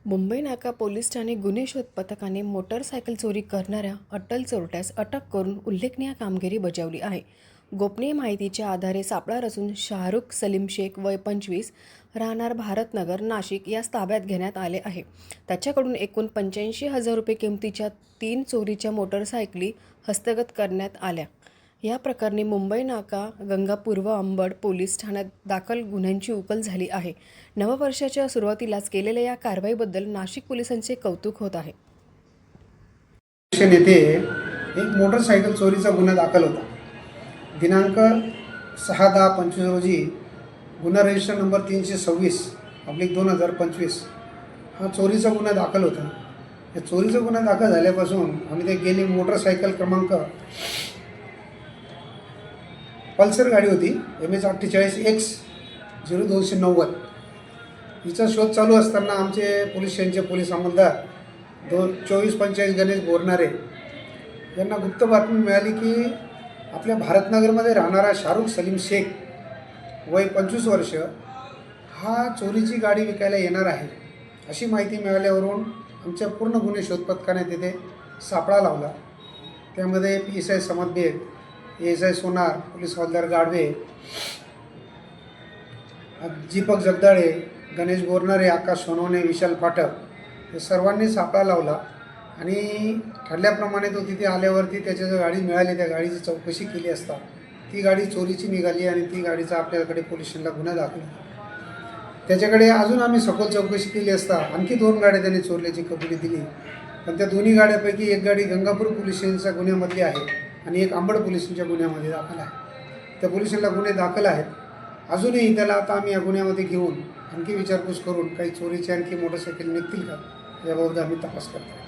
मुंबई नाका पोलीस ठाणे गुन्हे शोध पथकाने मोटरसायकल चोरी करणाऱ्या अट्टल चोरट्यास अटक करून उल्लेखनीय कामगिरी बजावली आहे. गोपनीय माहितीच्या आधारे सापळा रचून शाहरुख सलीम शेख वय 25 राहणार भारतनगर नाशिक यास ताब्यात घेण्यात आले आहे. त्याच्याकडून एकूण 85,000 रुपये किमतीच्या 3 चोरीच्या मोटरसायकली हस्तगत करण्यात आल्या. या प्रकरणी मुंबई नाका गंगापूर व अंबड पोलीस ठाण्यात दाखल गुन्ह्यांची उकल झाली आहे. नववर्षाच्या सुरुवातीलाच केलेल्या या कारवाईबद्दल नाशिक पोलिसांचे कौतुक होत आहे. येथे एक मोटरसायकल चोरीचा गुन्हा दाखल होता. दिनांक 6/10/25 रोजी गुन्हा रजिस्टर नंबर 326/2025 हा चोरीचा गुन्हा दाखल होता. या चोरीचा गुन्हा दाखल झाल्यापासून आम्ही ते गेली मोटरसायकल क्रमांक पल्सर गाडी होती MH48X 0290 हिचा शोध चालू असताना आमचे पोलीस स्टेशनचे पोलीस अंमलदार 2445 गणेश बोरनारे यांना गुप्त बातमी मिळाली की आपल्या भारतनगरमध्ये राहणारा शाहरुख सलीम शेख वय 25 वर्ष हा चोरीची गाडी विकायला येणार आहे अशी माहिती मिळाल्यावरून आमच्या पूर्ण गुन्हे शोध पथकाने तिथे सापळा लावला. त्यामध्ये PSI समद बेग, ASI सोनार, पोलीस हवालदार गाढवे, दीपक जगदाळे, गणेश बोरनारे, आकाश सोनवणे, विशाल पाठक हे सर्वांनी सापळा लावला आणि ठरल्याप्रमाणे तो तिथे आल्यावरती त्याच्या जो गाडी मिळाली त्या गाडीची चौकशी केली असता ती गाडी चोरीची निघाली आणि ती गाडीचा आपल्याकडे पोलीस स्टेशनला गुन्हा दाखल. त्याच्याकडे अजून आम्ही सखोल चौकशी केली असता आणखी 2 गाड्या त्याने चोरल्याची कबुली दिली. पण त्या दोन्ही गाड्यापैकी एक गाडी गंगापूर पोलीस स्टेशनच्या गुन्ह्यामधली आहे आणि एक अंबड पोलीस स्टेशनच्या गुन्ह्यामध्ये दाखल आहे. त्या पोलीस स्टेशनला गुन्हे दाखल आहेत. अजूनही त्याला आता आम्ही या गुन्ह्यामध्ये घेऊन आणखी विचारपूस करून काही चोरीचे आणखी मोटरसायकल निघतील का याबाबत आम्ही तपास करतो.